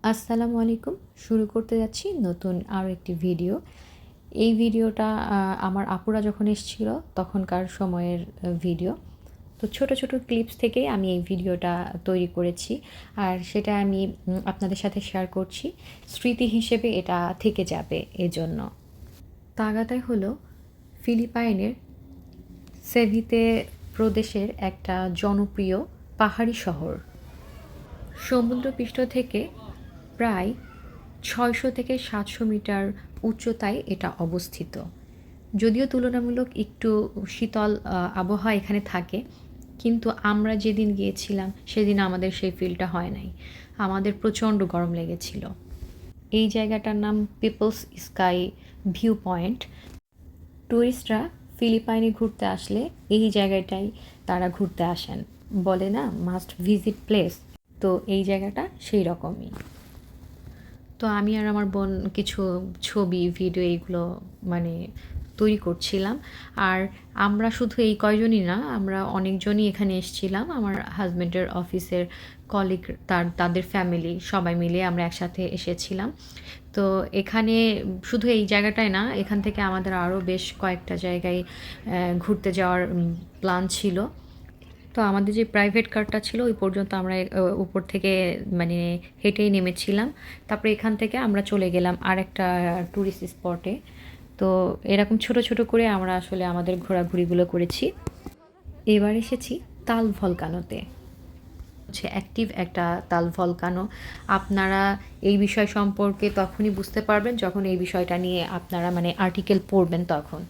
আসসালামু আলাইকুম। শুরু করতে যাচ্ছি নতুন আরও একটি ভিডিও। এই ভিডিওটা আমার আপুরা যখন এসেছিল তখনকার সময়ের ভিডিও। তো ছোট, ছোট ক্লিপস থেকেই আমি এই ভিডিওটা তৈরি করেছি। আর সেটা আমি আপনাদের সাথে শেয়ার করছি। স্মৃতি হিসেবে এটা থেকে যাবে এজন্য। তাগাতাই হলো ফিলিপাইনের সেভিতে প্রদেশের একটা জনপ্রিয় পাহাড়ি শহর। সমুদ্রপৃষ্ঠ থেকে প্রায় ৬০০ থেকে ৭০০ মিটার উচ্চতায় এটা অবস্থিত। যদিও তুলনামূলক একটু শীতল আবহাওয়া এখানে থাকে, কিন্তু আমরা যেদিন গিয়েছিলাম সেদিন আমাদের সেই ফিলটা হয় নাই। আমাদের প্রচণ্ড গরম লেগেছিল। এই জায়গাটার নাম পিপলস স্কাই ভিউ পয়েন্ট। ট্যুরিস্টরা ফিলিপাইনে ঘুরতে আসলে এই জায়গাটায় তারা ঘুরতে আসেন। বলে না মাস্ট ভিজিট প্লেস, তো এই জায়গাটা সেই রকমই। তো আমি আর আমার বোন কিছু ছবি, ভিডিও এইগুলো মানে তৈরি করছিলাম। আর আমরা শুধু এই কয়জনই না, আমরা অনেকজনই এখানে এসেছিলাম। আমার হাজব্যান্ডের অফিসের কলিগ, তাদের ফ্যামিলি সবাই মিলে আমরা একসাথে এসেছিলাম। তো এখানে শুধু এই জায়গাটায় না, এখান থেকে আমাদের আরও বেশ কয়েকটা জায়গায় ঘুরতে যাওয়ার প্ল্যান ছিল। তো আমাদের যে প্রাইভেট কারটা ছিল ওই পর্যন্ত আমরা উপর থেকে মানে হেঁটেই নেমেছিলাম। তারপরে এখান থেকে আমরা চলে গেলাম আরেকটা ট্যুরিস্ট স্পটে। তো এরকম ছোট, ছোট করে আমরা আসলে আমাদের ঘোরাঘুরিগুলো করেছি। এবার এসেছি তাল ভলকানোতে। হচ্ছে অ্যাক্টিভ একটা তাল ভলকানো। আপনারা এই বিষয় সম্পর্কে তখনই বুঝতে পারবেন যখন এই বিষয়টা নিয়ে আপনারা মানে আর্টিকেল পড়বেন তখন।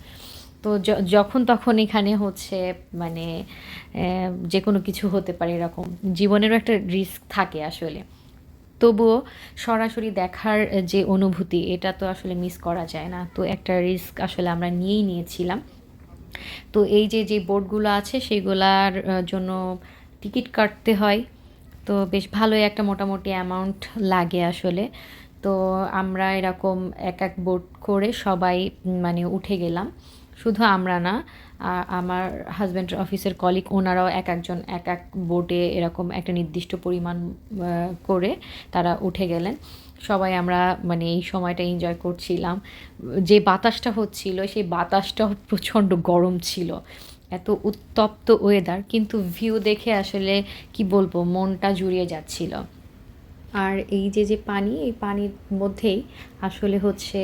তো যখন তখন এখানে হচ্ছে মানে যে কোনো কিছু হতে পারে, এরকম জীবনেরও একটা রিস্ক থাকে আসলে। তবুও সরাসরি দেখার যে অনুভূতি, এটা তো আসলে মিস করা যায় না। তো একটা রিস্ক আসলে আমরা নিয়েই নিয়েছিলাম। তো এই যে বোর্ডগুলো আছে সেগুলার জন্য টিকিট কাটতে হয়। তো বেশ ভালোই একটা মোটামুটি অ্যামাউন্ট লাগে আসলে। তো আমরা এরকম এক বোট করে সবাই মানে উঠে গেলাম। শুধু আমরা না, আমার হাজব্যান্ডের অফিসের কলিগ ওনারাও একজন এক বোটে এরকম একটা নির্দিষ্ট পরিমাণ করে তারা উঠে গেলেন। সবাই আমরা মানে এই সময়টা এনজয় করছিলাম। যে বাতাসটা হচ্ছিল সেই বাতাসটাও প্রচণ্ড গরম ছিল। এত উত্তপ্ত ওয়েদার, কিন্তু ভিউ দেখে আসলে কি বলবো, মনটা জুড়িয়ে যাচ্ছিল। আর এই যে পানি, এই পানির মধ্যেই আসলে হচ্ছে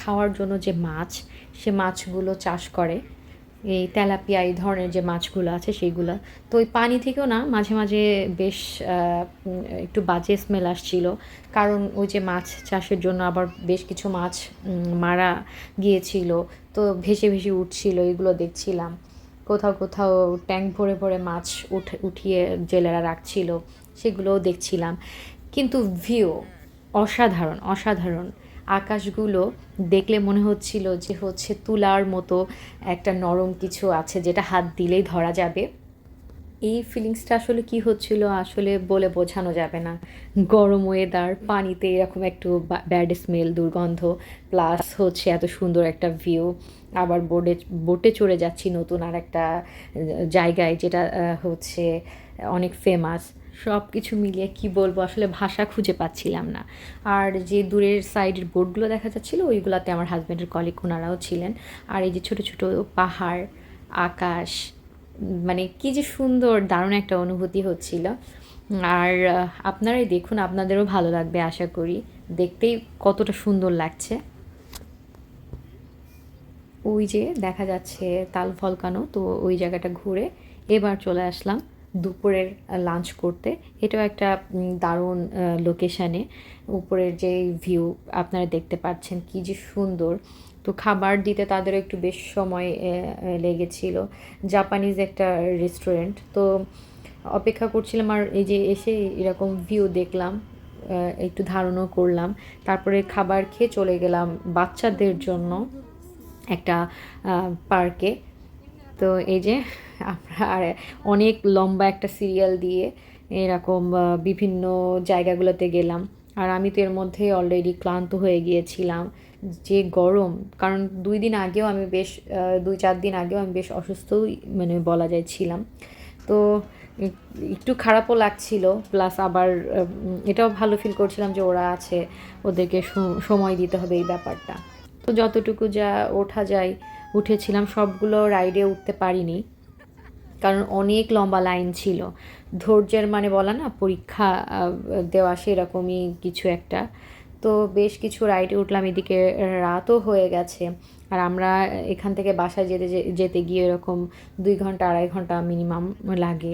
খাওয়ার জন্য যে মাছ, সে মাছগুলো চাষ করে। এই তেলাপিয়া এই ধরনের যে মাছগুলো আছে সেইগুলো। তো ওই পানি থেকেও না মাঝে মাঝে বেশ একটু বাজে স্মেল আসছিল। কারণ ওই যে মাছ চাষের জন্য আবার বেশ কিছু মাছ মারা গিয়েছিল। তো ভেসে ভেসে উঠছিল, এগুলো দেখছিলাম। কোথাও কোথাও ট্যাঙ্ক ভরে ভরে মাছ উঠিয়ে জেলেরা রাখছিল, সেগুলোও দেখছিলাম। কিন্তু ভিউ অসাধারণ, অসাধারণ। আকাশগুলো দেখলে মনে হচ্ছিল যে হচ্ছে তুলার মতো একটা নরম কিছু আছে যেটা হাত দিলেই ধরা যাবে। এই ফিলিংসটা আসলে কি হচ্ছিল আসলে বলে বোঝানো যাবে না। গরম ওয়েদার, পানিতে এরকম একটু ব্যাড স্মেল, দুর্গন্ধ, প্লাস হচ্ছে এত সুন্দর একটা ভিউ। আবার বোটে চড়ে যাচ্ছি নতুন আর একটা জায়গায়, যেটা হচ্ছে অনেক ফেমাস। সব কিছু মিলিয়ে কি বলবো, আসলে ভাষা খুঁজে পাচ্ছিলাম না। আর যে দূরের সাইডের বোটগুলো দেখা যাচ্ছিলো ওইগুলোতে আমার হাজব্যান্ডের কলিগ ওনারাও ছিলেন। আর এই যে ছোটো ছোটো পাহাড়, আকাশ, মানে কি যে সুন্দর, দারুণ একটা অনুভূতি হচ্ছিল। আর আপনারাই দেখুন, আপনাদেরও ভালো লাগবে আশা করি। দেখতেই কতটা সুন্দর লাগছে। ওই যে দেখা যাচ্ছে তাল ভলকানো। তো ওই জায়গাটা ঘুরে এবার চলে আসলাম দুপুরের লাঞ্চ করতে। এটাও একটা দারুণ লোকেশানে। উপরের যে ভিউ আপনারা দেখতে পাচ্ছেন কি যে সুন্দর। তো খাবার দিতে তাদেরও একটু বেশ সময় লেগেছিল। জাপানিজ একটা রেস্টুরেন্ট। তো অপেক্ষা করছিলাম, আর এই যে এসে এরকম ভিউ দেখলাম, একটু ধারণও করলাম। তারপরে খাবার খেয়ে চলে গেলাম বাচ্চাদের জন্য একটা পার্কে। তো এই যে আমরা আর অনেক লম্বা একটা সিরিয়াল দিয়ে এরকম বিভিন্ন জায়গাগুলোতে গেলাম। আর আমি তো এর মধ্যে অলরেডি ক্লান্ত হয়ে গিয়েছিলাম। যে গরম, কারণ ২ দিন আগেও আমি বেশ ২-৪ দিন আগেও আমি বেশ অসুস্থই মানে বলা যায় ছিলাম। তো একটু খারাপও লাগছিল, প্লাস আবার এটাও ভালো ফিল করছিলাম যে ওরা আছে, ওদেরকে সময় দিতে হবে এই ব্যাপারটা। তো যতটুকু যা ওঠা যায় উঠেছিলাম, সবগুলো রাইডে উঠতে পারিনি কারণ অনেক লম্বা লাইন ছিল। ধৈর্যের মানে বলা না পরীক্ষা দেওয়া, সেরকমই কিছু একটা। তো বেশ কিছু রাইডে উঠলাম, এদিকে রাতও হয়ে গেছে। আর আমরা এখান থেকে বাসায় যেতে যেতে গিয়ে এরকম 2 ঘন্টা 2.5 ঘন্টা মিনিমাম লাগে,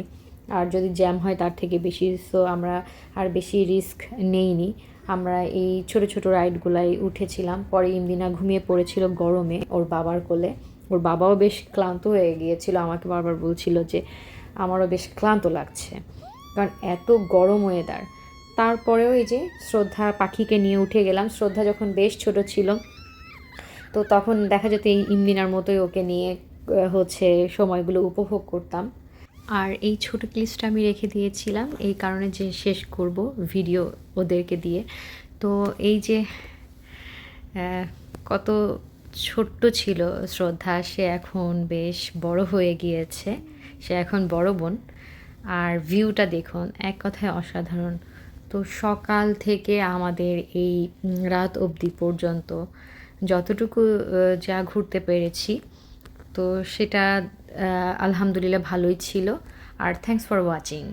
আর যদি জ্যাম হয় তার থেকে বেশি। সো আমরা আর বেশি রিস্ক নেইনি, আমরা এই ছোট ছোট রাইডগুলাই উঠেছিলাম। পরে ইমদিনা ঘুমিয়ে পড়েছিল গরমে ওর বাবার কোলে। ওর বাবাও বেশ ক্লান্ত হয়ে গিয়েছিল, আমাকে বারবার বলছিল যে আমারও বেশ ক্লান্ত লাগছে, কারণ এত গরম ওয়েদার। তারপরেও এই যে শ্রদ্ধা পাখিকে নিয়ে উঠে গেলাম। শ্রদ্ধা যখন বেশ ছোট ছিল, তো তখন দেখা যেত এই ইমদিনার মতোই ওকে নিয়ে হচ্ছে সময়গুলো উপভোগ করতাম। আর এই ছোট ক্লিপসটা আমি রেখে দিয়েছিলাম এই কারণে যে শেষ করব ভিডিও ওদেরকে দিয়ে। তো এই যে কত ছোট্ট ছিল শ্রদ্ধা, সে এখন বেশ বড় হয়ে গিয়েছে, সে এখন বড় বোন। আর ভিউটা দেখুন, এক কথায় অসাধারণ। তো সকাল থেকে আমাদের এই রাত অবধি পর্যন্ত যতটুকু যা ঘুরতে পেরেছি, তো সেটা আলহামদুলিল্লাহ ভালোই ছিল। আর থ্যাংকস ফর ওয়াচিং।